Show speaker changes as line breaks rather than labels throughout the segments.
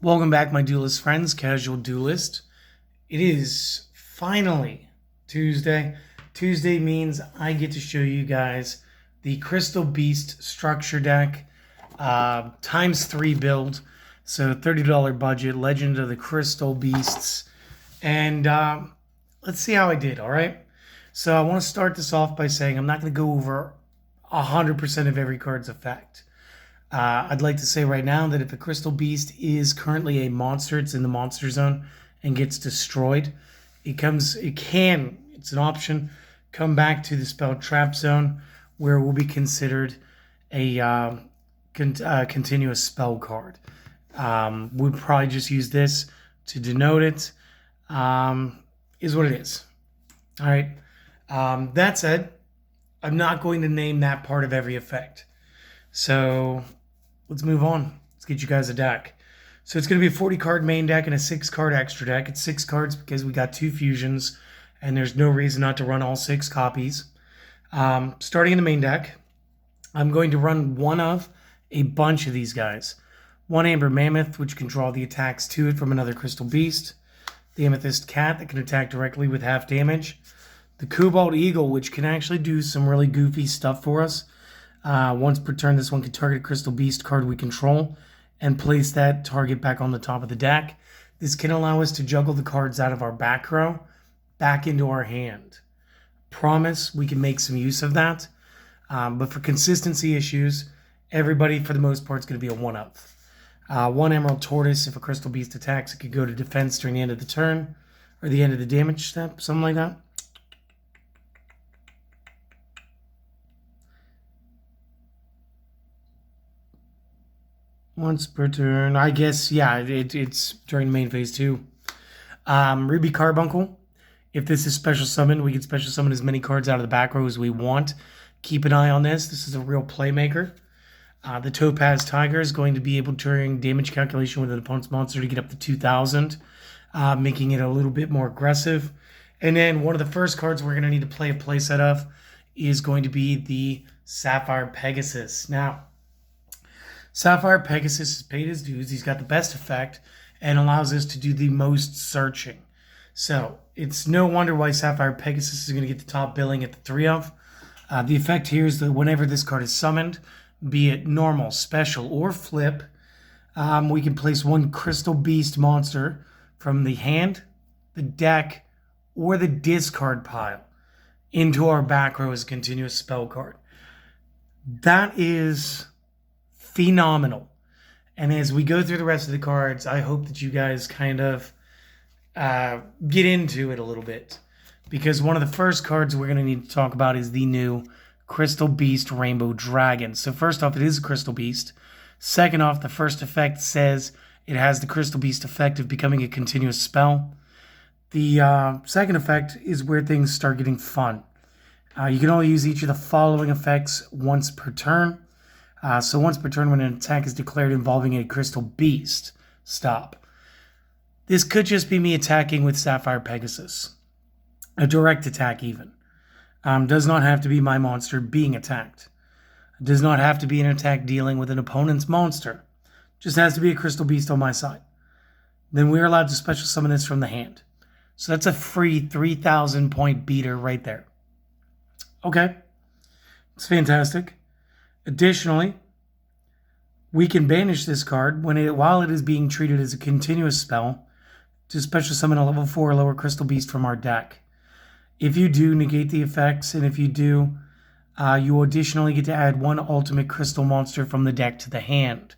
Welcome back, my duelist friends, Casual Duelist. It is finally Tuesday. Tuesday means I get to show you guys the Crystal Beast structure deck, ×3 build. So $30 budget, Legend of the Crystal Beasts. And let's see how I did, all right? So I want to start this off by saying I'm not going to go over 100% of every card's effect. I'd like to say right now that if a Crystal Beast is currently a monster, it's in the monster zone and gets destroyed, it's an option, come back to the spell trap zone where it will be considered a continuous spell card. We'd probably just use this to denote it. Is what it is. All right. That said, I'm not going to name that part of every effect. So let's move on. Let's get you guys a deck. So it's going to be a 40-card main deck and a 6-card extra deck. It's 6 cards because we got 2 fusions, and there's no reason not to run all 6 copies. Starting in the main deck, I'm going to run one of a bunch of these guys. One Amber Mammoth, which can draw the attacks to it from another Crystal Beast. The Amethyst Cat, that can attack directly with half damage. The Cobalt Eagle, which can actually do some really goofy stuff for us. Once per turn, this one can target a Crystal Beast card we control and place that target back on the top of the deck. This can allow us to juggle the cards out of our back row back into our hand. Promise we can make some use of that. But for consistency issues, everybody for the most part is going to be a one-of. One Emerald Tortoise, if a Crystal Beast attacks, it could go to defense during the end of the turn or the end of the damage step, something like that. Once per turn, I guess, yeah, it's during main phase 2. Ruby Carbuncle. If this is special summoned, we can special summon as many cards out of the back row as we want. Keep an eye on this. This is a real playmaker. The Topaz Tiger is going to be able to during damage calculation with an opponent's monster to get up to 2,000, making it a little bit more aggressive. And then one of the first cards we're going to need to play a playset of is going to be the Sapphire Pegasus. Now, Sapphire Pegasus has paid his dues. He's got the best effect and allows us to do the most searching. So it's no wonder why Sapphire Pegasus is going to get the top billing at the 3 of. The effect here is that whenever this card is summoned, be it normal, special, or flip, we can place one Crystal Beast monster from the hand, the deck, or the discard pile into our back row as a continuous spell card. That is phenomenal. And as we go through the rest of the cards, I hope that you guys kind of get into it a little bit. Because one of the first cards we're going to need to talk about is the new Crystal Beast Rainbow Dragon. So first off, it is a Crystal Beast. Second off, the first effect says it has the Crystal Beast effect of becoming a continuous spell. The second effect is where things start getting fun. You can only use each of the following effects once per turn. So once per turn when an attack is declared involving a Crystal Beast, stop. This could just be me attacking with Sapphire Pegasus. A direct attack even. Does not have to be my monster being attacked. Does not have to be an attack dealing with an opponent's monster. Just has to be a Crystal Beast on my side. Then we're allowed to special summon this from the hand. So that's a free 3,000 point beater right there. Okay. It's fantastic. Additionally, we can banish this card while it is being treated as a continuous spell to special summon a level 4 or lower Crystal Beast from our deck. If you do, negate the effects, and if you do, you additionally get to add one ultimate crystal monster from the deck to the hand.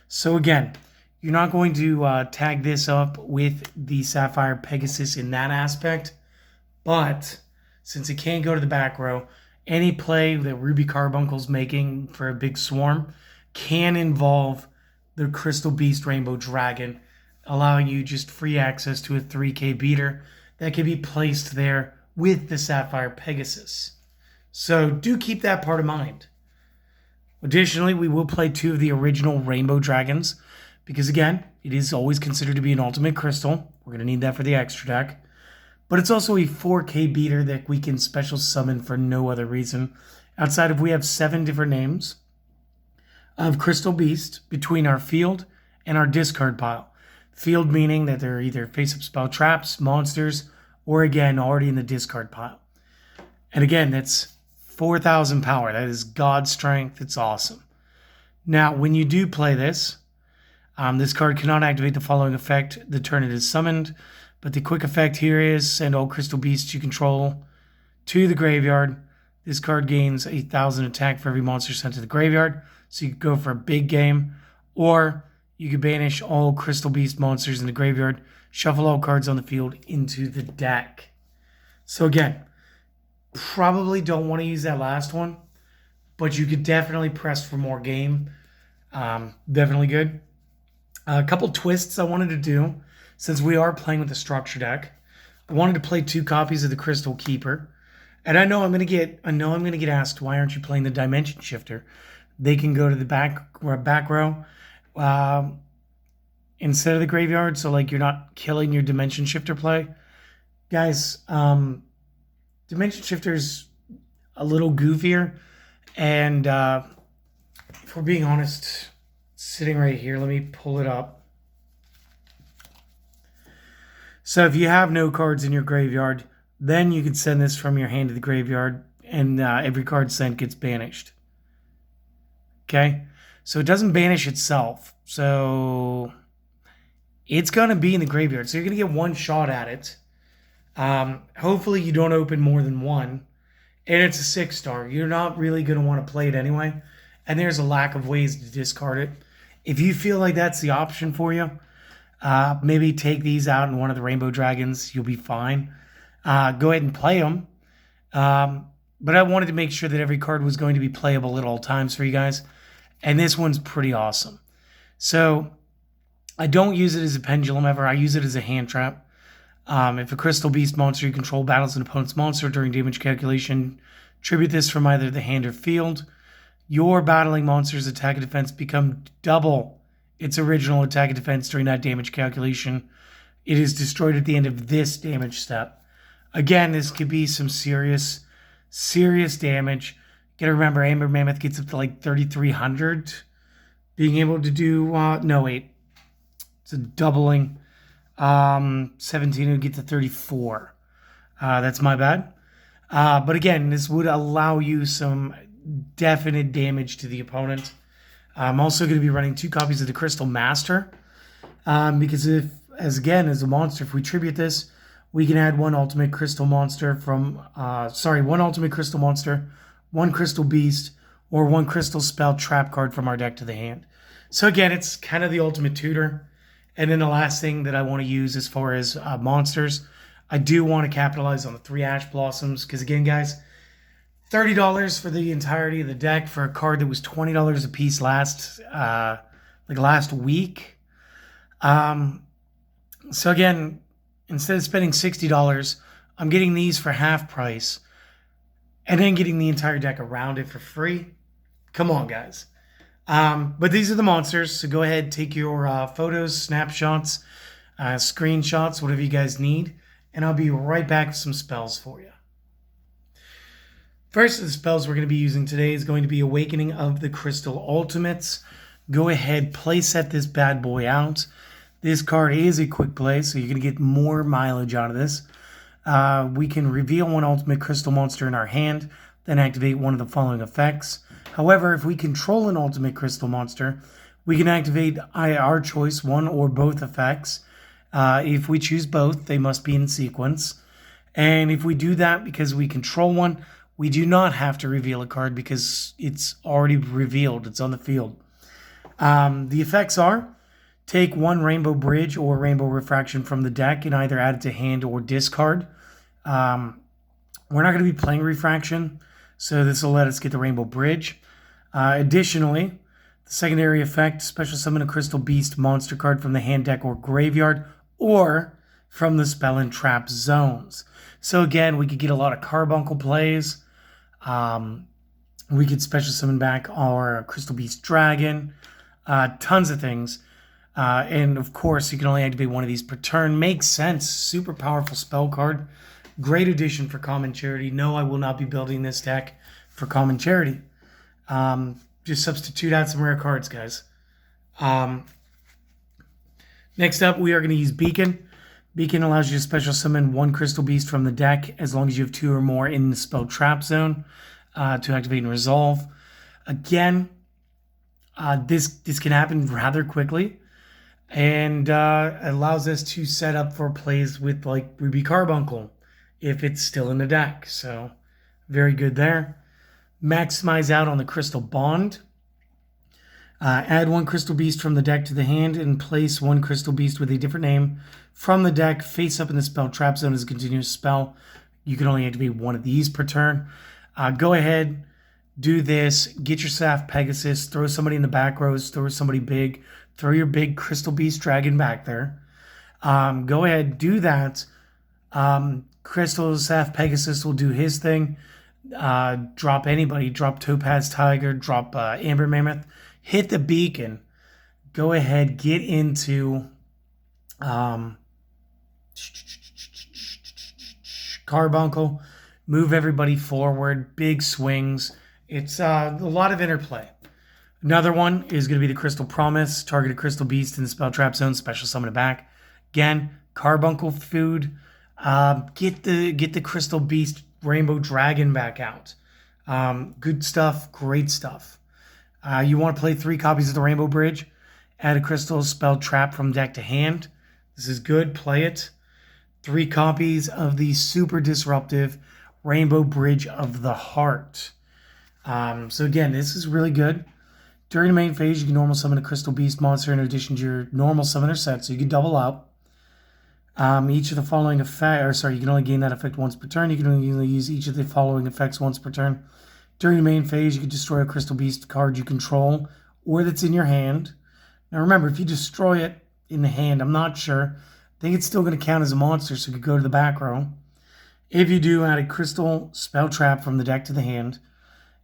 So again, you're not going to tag this up with the Sapphire Pegasus in that aspect, but since it can't go to the back row, any play that Ruby Carbuncle's making for a big swarm can involve the Crystal Beast Rainbow Dragon, allowing you just free access to a 3K beater that can be placed there with the Sapphire Pegasus. So do keep that part in mind. Additionally, we will play 2 of the original Rainbow Dragons because, again, it is always considered to be an ultimate crystal. We're going to need that for the extra deck. But it's also a 4K beater that we can special summon for no other reason. Outside of we have 7 different names of Crystal Beast between our field and our discard pile. Field meaning that they're either face-up spell traps, monsters, or again, already in the discard pile. And again, that's 4,000 power. That is God strength. It's awesome. Now, when you do play this, this card cannot activate the following effect the turn it is summoned, but the quick effect here is send all crystal beasts you control to the graveyard. This card gains 8,000 attack for every monster sent to the graveyard, so you could go for a big game, or you could banish all crystal beast monsters in the graveyard, shuffle all cards on the field into the deck. So again, probably don't want to use that last one, but you could definitely press for more game. Definitely good. A couple twists I wanted to do, since we are playing with the structure deck. I wanted to play 2 copies of the Crystal Keeper, and I know I'm gonna get asked, why aren't you playing the Dimension Shifter? They can go to the back row instead of the graveyard, so like you're not killing your Dimension Shifter play, guys. Dimension Shifter's a little goofier, and if we're being honest, sitting right here, let me pull it up. So if you have no cards in your graveyard, then you could send this from your hand to the graveyard, and every card sent gets banished. Okay? So it doesn't banish itself. So it's going to be in the graveyard. So you're going to get one shot at it. Hopefully you don't open more than one. And it's a 6-star. You're not really going to want to play it anyway. And there's a lack of ways to discard it. If you feel like that's the option for you, maybe take these out in one of the Rainbow Dragons. You'll be fine. Go ahead and play them. But I wanted to make sure that every card was going to be playable at all times for you guys. And this one's pretty awesome. So I don't use it as a pendulum ever. I use it as a hand trap. If a Crystal Beast monster you control battles an opponent's monster during damage calculation, tribute this from either the hand or field. Your battling monster's attack and defense become double its original attack and defense during that damage calculation. It is destroyed at the end of this damage step. Again, this could be some serious damage. You gotta remember, Amber Mammoth gets up to like 3,300. Being able to do, it's a doubling. 17 would get to 34. That's my bad. But again, this would allow you some definite damage to the opponent. I'm also going to be running 2 copies of the Crystal Master. Because as a monster, if we tribute this, we can add 1 ultimate crystal monster from, 1 ultimate crystal monster, 1 crystal beast, or 1 crystal spell trap card from our deck to the hand. So again, it's kind of the ultimate tutor. And then the last thing that I want to use as far as monsters, I do want to capitalize on the 3 Ash Blossoms. Because again, guys, $30 for the entirety of the deck for a card that was $20 a piece last week. So again, instead of spending $60, I'm getting these for half price and then getting the entire deck around it for free. Come on, guys. But these are the monsters, so go ahead, take your photos, snapshots, screenshots, whatever you guys need, and I'll be right back with some spells for you. First of the spells we're going to be using today is going to be Awakening of the Crystal Ultimates. Go ahead, play set this bad boy out. This card is a quick play, so you're going to get more mileage out of this. We can reveal 1 ultimate crystal monster in our hand, then activate one of the following effects. However, if we control an ultimate crystal monster, we can activate our choice, 1 or both effects. If we choose both, they must be in sequence. And if we do that because we control one, we do not have to reveal a card because it's already revealed. It's on the field. The effects are: take 1 Rainbow Bridge or Rainbow Refraction from the deck and either add it to hand or discard. We're not going to be playing Refraction, so this will let us get the Rainbow Bridge. Additionally, the secondary effect, special summon a Crystal Beast monster card from the hand, deck, or graveyard, or from the spell and trap zones. So again, we could get a lot of Carbuncle plays. We could special summon back our Crystal Beast Dragon. Tons of things. And of course, you can only activate 1 of these per turn. Makes sense. Super powerful spell card. Great addition for Common Charity. No, I will not be building this deck for Common Charity. Just substitute out some rare cards, guys. Next up, we are going to use Beacon. Beacon allows you to special summon one Crystal Beast from the deck as long as you have 2 or more in the spell trap zone to activate and resolve. Again, this can happen rather quickly and allows us to set up for plays with like Ruby Carbuncle if it's still in the deck. So very good there. Maximize out on the Crystal Bond. Add 1 Crystal Beast from the deck to the hand and place 1 Crystal Beast with a different name from the deck face up in the spell trap zone as a continuous spell. You can only activate 1 of these per turn. Go ahead, do this, get your Saf Pegasus, throw somebody in the back rows, throw somebody big, throw your big Crystal Beast Dragon back there. Go ahead, do that. Crystal Saf Pegasus will do his thing. Drop anybody, drop Topaz Tiger, drop Amber Mammoth, hit the Beacon. Go ahead, get into Carbuncle, move everybody forward, big swings. It's a lot of interplay. Another one is going to be the Crystal Promise. Target a Crystal Beast in the spell trap zone, special summon it back. Again, Carbuncle food. Get the Crystal Beast Rainbow Dragon back out. Good stuff, great stuff. You want to play 3 copies of the Rainbow Bridge. Add a Crystal Spell Trap from deck to hand. This is good, play it. 3 copies of the super disruptive Rainbow Bridge of the Heart. So again, this is really good. During the main phase, you can normal summon a Crystal Beast monster in addition to your normal summoner set, so you can double out. Each of the following effects, you can only gain that effect once per turn. You can only use each of the following effects once per turn. During the main phase, you can destroy a Crystal Beast card you control or that's in your hand. Now remember, if you destroy it in the hand, I'm not sure. I think it's still going to count as a monster, so you could go to the back row. If you do, add a Crystal Spell Trap from the deck to the hand.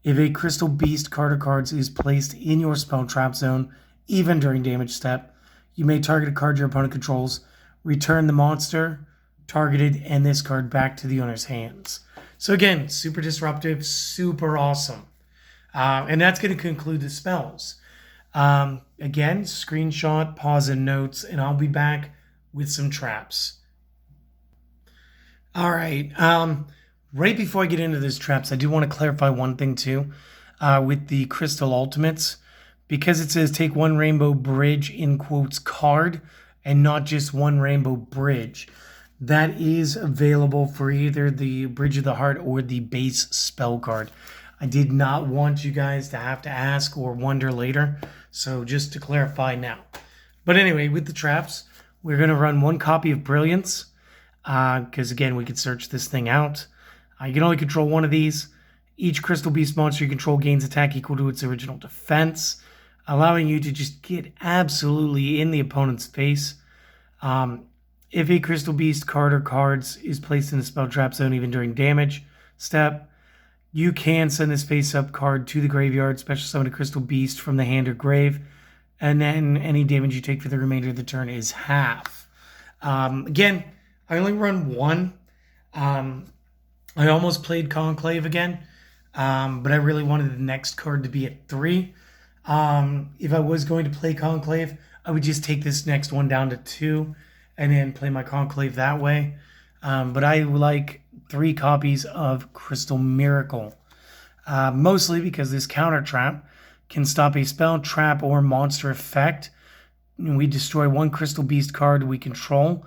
If a Crystal Beast card or cards is placed in your spell trap zone, even during damage step, you may target a card your opponent controls, return the monster targeted and this card back to the owner's hands. So again, super disruptive, super awesome. And that's going to conclude the spells. Again, screenshot, pause, and notes, and I'll be back with some traps. All right. Right before I get into those traps, I do want to clarify one thing too with the Crystal Ultimates. Because it says take 1 Rainbow Bridge in quotes card and not just 1 Rainbow Bridge. That is available for either the Bridge of the Heart or the base spell card. I did not want you guys to have to ask or wonder later. So just to clarify now. But anyway, with the traps, we're going to run 1 copy of Brilliance. Because again, we could search this thing out. You can only control 1 of these. Each Crystal Beast monster you control gains attack equal to its original defense, allowing you to just get absolutely in the opponent's face. If a Crystal Beast card or cards is placed in the spell trap zone even during damage step, you can send this face-up card to the graveyard, special summon a Crystal Beast from the hand or grave, and then any damage you take for the remainder of the turn is half. Again, I only run 1. I almost played Conclave again, but I really wanted the next card to be at 3. If I was going to play Conclave, I would just take this next one down to 2 and then play my Conclave that way. But I like 3 copies of Crystal Miracle, mostly because this counter trap can stop a spell, trap, or monster effect. We destroy 1 Crystal Beast card we control,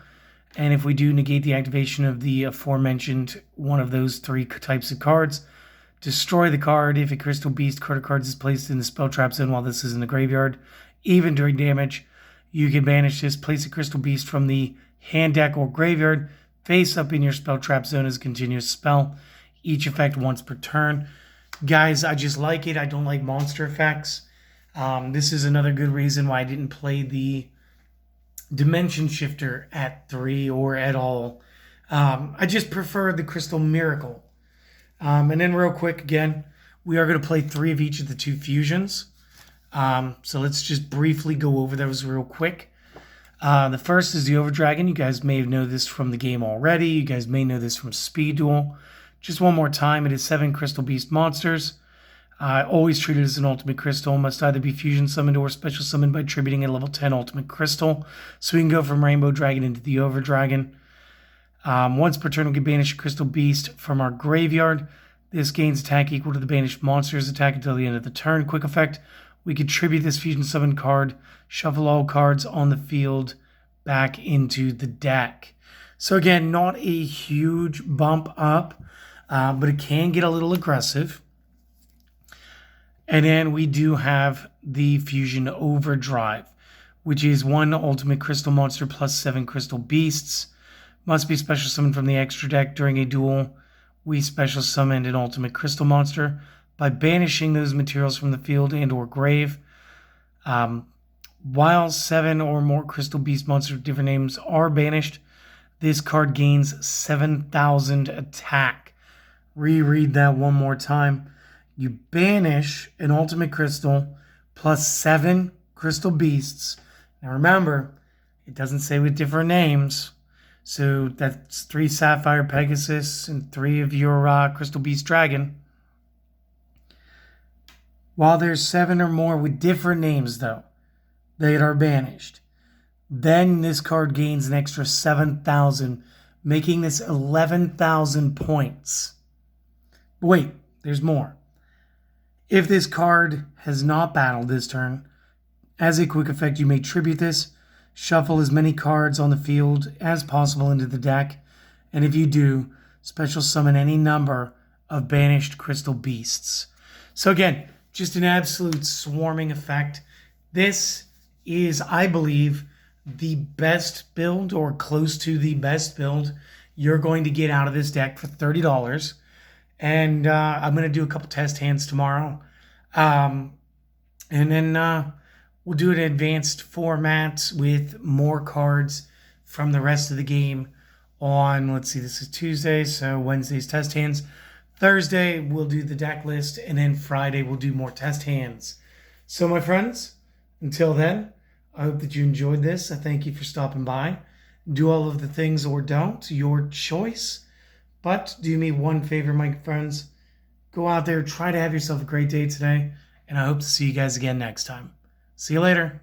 and if we do negate the activation of the aforementioned one of those 3 types of cards, destroy the card if a Crystal Beast card or cards is placed in the spell trap zone while this is in the graveyard. Even during damage, you can banish this, place a Crystal Beast from the hand, deck, or graveyard face up in your spell trap zone as a continuous spell. Each effect once per turn. Guys, I just like it. I don't like monster effects. This is another good reason why I didn't play the Dimension Shifter at 3 or at all. I just prefer the Crystal Miracle. And then real quick again, we are going to play 3 of each of the 2 fusions. So let's just briefly go over those real quick. The first is the Overdragon. You guys may know this from the game already. You guys may know this from Speed Duel. Just one more time, it is 7 Crystal Beast monsters. Always treated as an ultimate crystal. Must either be fusion summoned or special summoned by tributing a level 10 ultimate crystal. So we can go from Rainbow Dragon into the Over Dragon. Once per turn, we can banish a crystal beast from our graveyard. This gains attack equal to the banished monster's attack until the end of the turn. Quick effect. We can tribute this fusion summon card, shuffle all cards on the field back into the deck. So again, not a huge bump up, but it can get a little aggressive. And then we do have the Fusion Overdrive, which is 1 ultimate crystal monster plus 7 crystal beasts. Must be special summoned from the extra deck during a duel. We special summoned an ultimate crystal monster by banishing those materials from the field and or grave. While 7 or more crystal beast monsters with different names are banished, this card gains 7,000 attack. Reread that one more time. You banish an ultimate crystal plus 7 crystal beasts. Now remember, it doesn't say with different names. So that's 3 Sapphire Pegasus and 3 of your Crystal Beast Dragon. While there's 7 or more with different names, though, that are banished, then this card gains an extra 7,000, making this 11,000 points. But wait, there's more. If this card has not battled this turn, as a quick effect, you may tribute this, shuffle as many cards on the field as possible into the deck, and if you do, special summon any number of banished crystal beasts. So again, just an absolute swarming effect. This is, I believe, the best build, or close to the best build, you're going to get out of this deck for $30. And I'm going to do a couple test hands tomorrow. And then we'll do an advanced format with more cards from the rest of the game on, let's see, this is Tuesday, so Wednesday's test hands. Thursday, we'll do the deck list, and then Friday, we'll do more test hands. So, my friends, until then, I hope that you enjoyed this. I thank you for stopping by. Do all of the things or don't, your choice. But do me one favor, my friends. Go out there, try to have yourself a great day today, and I hope to see you guys again next time. See you later.